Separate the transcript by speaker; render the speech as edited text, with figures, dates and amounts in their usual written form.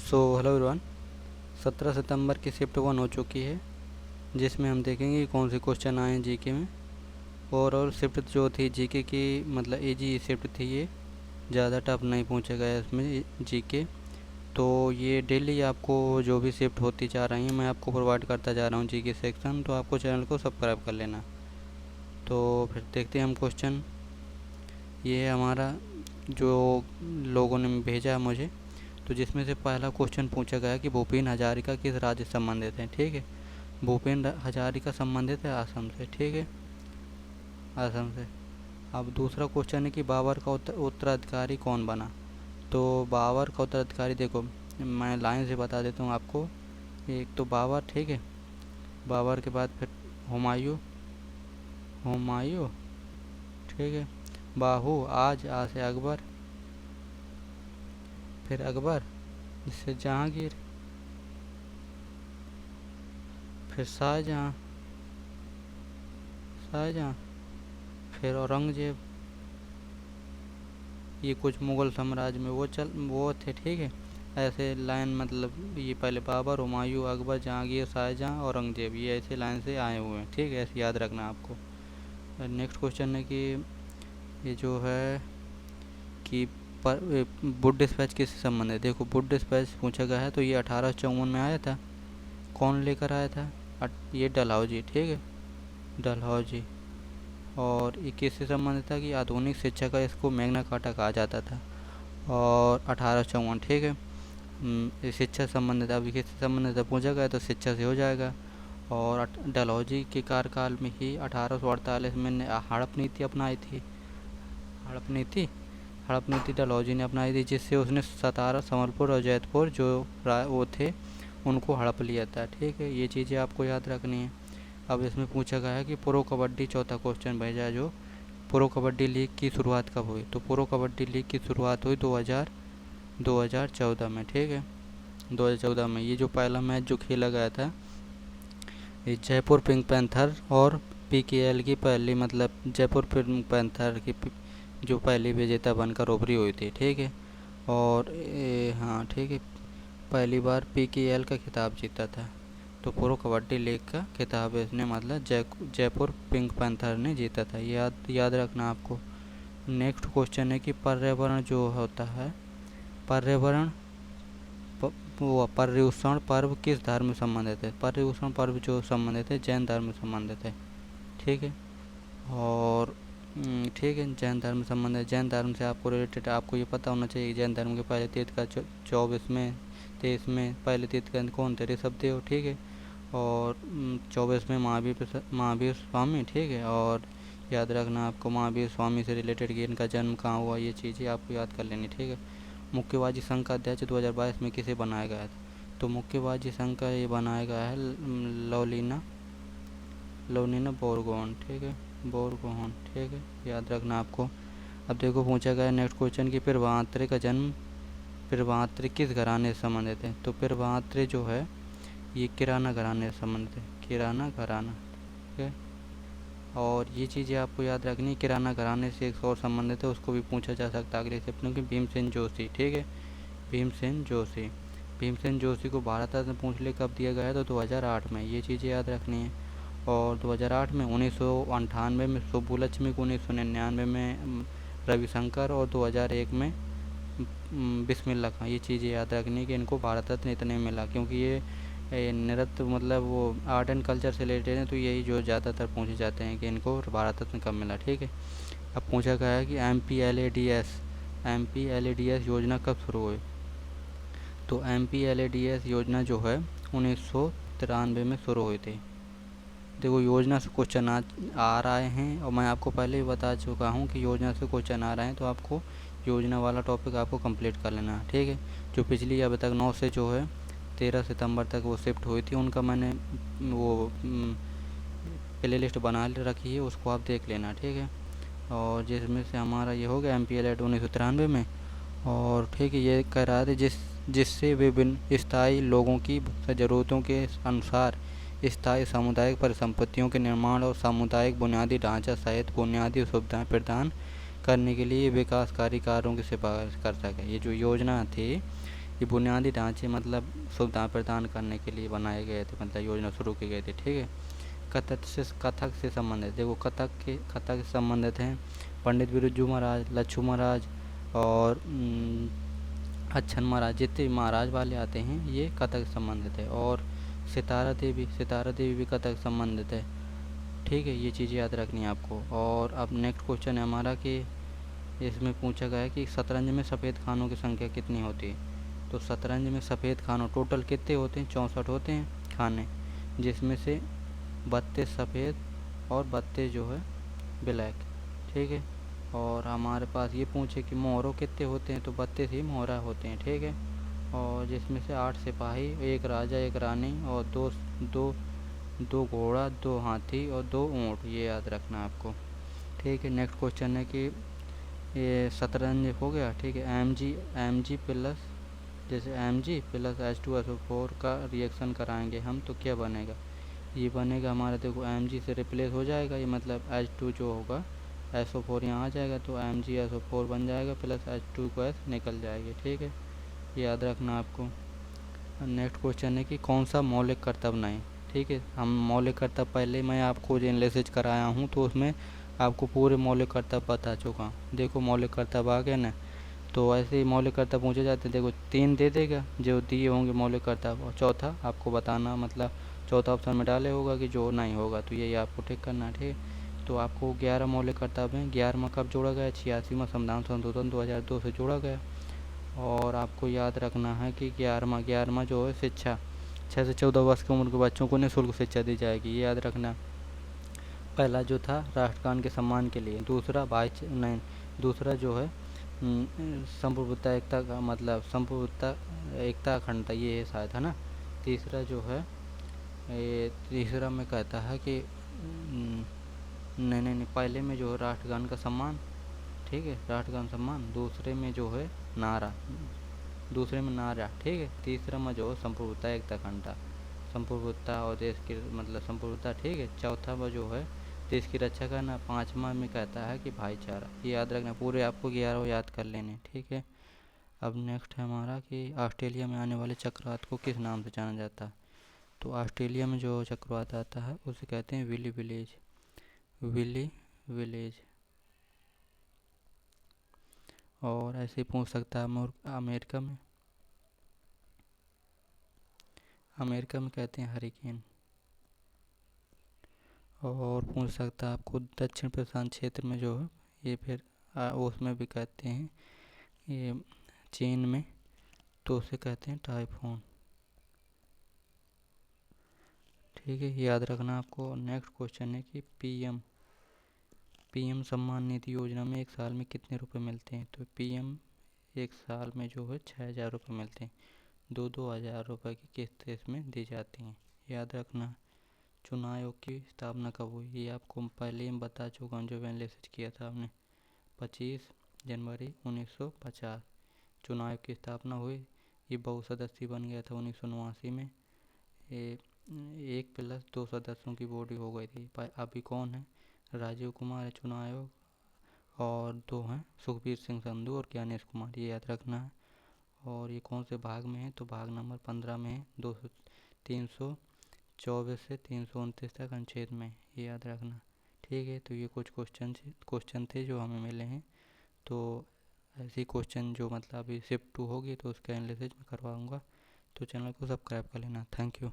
Speaker 1: Hello everyone. 17 सितंबर की shift 1 हो चुकी है, जिसमें हम देखेंगे कि कौन से क्वेश्चन आए हैं जीके में। और शिफ्ट जो थी जीके की, मतलब इजी शिफ्ट थी ये, ज़्यादा टफ नहीं पूछा गया इसमें जीके। तो ये डेली आपको जो भी शिफ्ट होती जा रही हैं मैं आपको प्रोवाइड करता जा रहा हूँ जीके सेक्शन, तो आपको चैनल को सब्सक्राइब कर लेना। तो फिर देखते हैं हम क्वेश्चन। ये है हमारा जो लोगों ने भेजा है मुझे, तो जिसमें से पहला क्वेश्चन पूछा गया कि भूपेन हजारिका किस राज्य से संबंधित हैं। ठीक है, भूपेन हजारिका संबंधित है असम से। ठीक है, असम से। अब दूसरा क्वेश्चन है कि बाबर का उत्तराधिकारी कौन बना। तो बाबर का उत्तराधिकारी, देखो मैं लाइन से बता देता हूँ आपको। एक तो बाबर, ठीक है, बाबर के बाद फिर हुमायूं, हुमायूं, ठीक है, बाहू, आज से अकबर, फिर अकबर, इससे जहांगीर, फिर शाहजहाँ, शाहजहाँ, फिर औरंगजेब। ये कुछ मुग़ल साम्राज्य में वो थे। ठीक है, ऐसे लाइन, मतलब ये पहले बाबर, हुमायूं, अकबर, जहांगीर, शाहजहाँ, औरंगजेब, ये ऐसे लाइन से आए हुए हैं। ठीक है, ऐसे याद रखना आपको। नेक्स्ट क्वेश्चन है कि ये जो है कि बुड डिस्पैच किससे संबंधित है। देखो बुड डिस्पैच पूछा गया है, तो ये 1854 में आया था। कौन लेकर आया था? ये डलहौजी। ठीक है, डलहौजी। और ये किससे संबंधित था कि आधुनिक शिक्षा का इसको मैग्ना कार्टा कहा जाता था। और 1854, ठीक है, ये शिक्षा संबंधित। अब किससे संबंधित पूछा गया तो शिक्षा से हो जाएगा। और डलहौजी के कार्यकाल में ही 1848 में हड़प नीति अपनाई थी। हड़प नीति, हड़प नीति डलहौजी ने अपनाई थी, जिससे उसने सतारा, संबलपुर और जैतपुर जो वो थे उनको हड़प लिया था। ठीक है, ये चीज़ें आपको याद रखनी है। अब इसमें पूछा गया है कि प्रो कबड्डी, चौथा क्वेश्चन भेजा है जो, प्रो कबड्डी लीग की शुरुआत कब हुई। तो प्रो कबड्डी लीग की शुरुआत हुई 2014 में। ठीक है, 2014 में। ये जो पहला मैच जो खेला गया था, ये जयपुर पिंक पैंथर और पीकेएल की पहली, मतलब जयपुर पिंक पैंथर की जो पहली विजेता बनकर उभरी हुई थी। ठीक है, और हाँ ठीक है, पहली बार पीकेएल का खिताब जीता था। तो प्रो कबड्डी लीग का खिताब इसने, मतलब जयपुर पिंक पैंथर ने जीता था। याद रखना आपको। नेक्स्ट क्वेश्चन है कि पर्यावरण जो होता है, पर्यावरण वो पर्युषण पर्व किस धर्म से संबंधित है। पर्युषण पर्व जो संबंधित है जैन धर्म से संबंधित है। ठीक है, और ठीक है, जैन धर्म से संबंधित, जैन धर्म से आपको रिलेटेड आपको ये पता होना चाहिए। जैन धर्म के पहले तीर्थंकर 24 में, 23 में पहले तीर्थंकर कौन थे? ऋषभदेव। ठीक है, और 24 में महावीर स्वामी। ठीक है, और याद रखना आपको महावीर स्वामी से रिलेटेड कि इनका जन्म कहाँ हुआ, ये चीज़ें आपको याद कर लेनी। ठीक है, मुक्केबाजी संघ का अध्यक्ष 2022 में किसे बनाया गया था। तो मुक्केबाजी संघ का ये बनाया गया है लवलीना बोरगोहन। ठीक है, बोरगोहन। ठीक है, याद रखना आपको। अब देखो पूछा गया नेक्स्ट क्वेश्चन कि प्रभातृ का जन्म, प्रभातृ किस घराने से संबंधित है। तो प्रभातृ जो है ये किराना घराने से संबंधित है, किराना घराना। ठीक है, और ये चीज़ें आपको याद रखनी। किराना घराने से एक और संबंधित है, उसको भी पूछा जा सकता है अगले चैप्टर में, भीमसेन जोशी। ठीक है, भीमसेन जोशी। भीमसेन जोशी को भारत रत्न पूछ ले कब दिया गया, तो 2008 में। ये चीज़ें याद रखनी है। और 2008 में, 1998 में सुब्बुलक्ष्मी को, 1999 में रविशंकर, और 2001 में बिस्मिल्लाह खां। ये चीज़ें याद रखनी कि इनको भारत रत्न इतने मिला, क्योंकि ये नृत्य, मतलब वो आर्ट एंड कल्चर से रिलेटेड है, तो यही जो ज़्यादातर पूछे जाते हैं कि इनको भारत रत्न कब मिला। ठीक है, अब पूछा गया है कि MPLADS योजना कब शुरू हुई। तो MPLADS योजना जो है 1993 में शुरू हुई थी। देखो योजना से क्वेश्चन आ रहे हैं, और मैं आपको पहले ही बता चुका हूँ कि योजना से क्वेश्चन आ रहे हैं, तो आपको योजना वाला टॉपिक आपको कंप्लीट कर लेना है। ठीक है, जो पिछली अभी तक 9 से जो है 13 सितंबर तक वो शिफ्ट हुई थी, उनका मैंने वो प्ले लिस्ट बना रखी है, उसको आप देख लेना। ठीक है, और जिसमें से हमारा ये हो गया MPLAD 1993 में। और ठीक है, ये कह रहा था जिससे विभिन्न स्थायी लोगों की ज़रूरतों के अनुसार स्थायी सामुदायिक परिसंपत्तियों के निर्माण और सामुदायिक बुनियादी ढांचा सहित बुनियादी सुविधाएं प्रदान करने के लिए विकासकारी कार्यों की सिफारिश कर सके। ये जो योजना थी, ये बुनियादी ढांचे मतलब सुविधाएं प्रदान करने के लिए बनाए गए थे, मतलब योजना शुरू की गई थी। ठीक है। कथक से संबंधित, देखो कथक से संबंधित हैं पंडित बिरजू महाराज, लच्छू महाराज और अच्छन महाराज। जितने भी महाराज वाले आते हैं ये कथक से संबंधित है। और सितारा देवी भी कथक से संबंधित है। ठीक है, ये चीज़ें याद रखनी है आपको। और अब नेक्स्ट क्वेश्चन है हमारा कि इसमें पूछा गया है कि शतरंज में सफ़ेद खानों की संख्या कितनी होती है। तो शतरंज में सफ़ेद खानों टोटल कितने होते हैं, 64 होते हैं खाने, जिसमें से 32 सफ़ेद और 32 जो है ब्लैक। ठीक है। और हमारे पास ये पूछे कि मोहरों कितने होते हैं, तो 32 ही मोहरा होते हैं। ठीक है। और जिसमें से 8 सिपाही, एक राजा, एक रानी और दो दो दो घोड़ा, 2 हाथी और 2 ऊँट, ये याद रखना है आपको। ठीक है। नेक्स्ट क्वेश्चन है कि ये शतरंज हो गया। ठीक है। एम जी प्लस, जैसे एम जी प्लस H2SO4 का रिएक्शन कराएंगे हम तो क्या बनेगा, ये बनेगा हमारा, देखो एम जी से रिप्लेस हो जाएगा ये, मतलब H2 जो होगा SO4 यहाँ आ जाएगा तो MgSO4 बन जाएगा, प्लस H2 को S निकल जाएगी। ठीक है, ये याद रखना आपको। नेक्स्ट क्वेश्चन है कि कौन सा मौलिक कर्तव्य नहीं। ठीक है, हम मौलिक कर्तव्य पहले मैं आपको जो एनालिसिस कराया हूँ तो उसमें आपको पूरे मौलिक कर्तव्य बता चुका हूँ। देखो मौलिक कर्तव्य आ गए ना, तो ऐसे ही मौलिक कर्तव्य पूछे जाते हैं। देखो 3 दे देगा जो दिए होंगे मौलिक कर्तव्य, और चौथा आपको बताना, मतलब चौथा ऑप्शन में डाले होगा कि जो नहीं होगा, तो यही आपको ठीक करना है। ठीक है, तो आपको 11 मौलिक कर्तव्य हैं। 11वां कब जोड़ा गया, 86वां संविधान संशोधन 2002 से जोड़ा गया। और आपको याद रखना है कि 11वां जो है शिक्षा, 6 से 14 वर्ष की उम्र के बच्चों को निःशुल्क शिक्षा दी जाएगी, ये याद रखना। पहला जो था राष्ट्रगान के सम्मान के लिए, दूसरा नहीं, दूसरा जो है संप्रभुता एकता का, मतलब संप्रभुता एकता अखंडता, ये है शायद, है ना। तीसरा जो है ये, तीसरा में कहता है कि नहीं नहीं नहीं, पहले में जो है राष्ट्रगान का सम्मान। ठीक है, राष्ट्रगान सम्मान। दूसरे में जो है नारा, दूसरे में नारा। ठीक है, तीसरा में जो है संप्रभुता एकता अखंडता, संप्रभुता और देश की मतलब संप्रभुता। ठीक है, चौथा में जो है देश की रक्षा करना। पाँचवा में कहता है कि भाईचारा। ये याद रखना, पूरे आपको 11 याद कर लेने। ठीक है। अब नेक्स्ट है हमारा कि ऑस्ट्रेलिया में आने वाले चक्रवात को किस नाम से जाना जाता है। तो ऑस्ट्रेलिया में जो चक्रवात आता है उसे कहते हैं विली विलेज, विली विलेज। और ऐसे ही पूछ सकता है अमेरिका में कहते हैं हरिकेन। और पूछ सकता है आपको दक्षिण प्रशांत क्षेत्र में जो है ये फिर उसमें भी कहते हैं ये, चीन में, तो उसे कहते हैं टाइफून। ठीक है, याद रखना आपको। नेक्स्ट क्वेश्चन है कि पीएम सम्मान निधि योजना में एक साल में कितने रुपए मिलते हैं। तो पीएम एक साल में जो है 6,000 रुपये मिलते हैं, 2,000 रुपये की किस्त इसमें दी जाती हैं, याद रखना। चुनाव आयोग की स्थापना कब हुई, ये आपको पहले ही बता चुका हूँ जो एनालिसिस किया था हमने, 25 जनवरी 1950 चुनाव आयोग की स्थापना हुई। ये बहुसदस्यीय बन गया था 1989 में। ये 1+2 सदस्यों की बॉडी हो गई थी। अभी कौन है, राजीव कुमार है चुनाव आयोग, और 2 हैं सुखबीर सिंह संधू और ज्ञानेश कुमार, ये याद रखना है। और ये कौन से भाग में है, तो भाग नंबर 15 में है, 324 से 329 तक अनुच्छेद में, ये याद रखना। ठीक है, तो ये कुछ क्वेश्चन थे जो हमें मिले हैं। तो ऐसे क्वेश्चन जो मतलब अभी शिफ्ट 2 होगी तो उसका एनालिसिस मैं करवाऊँगा, तो चैनल को सब्सक्राइब कर लेना। Thank you.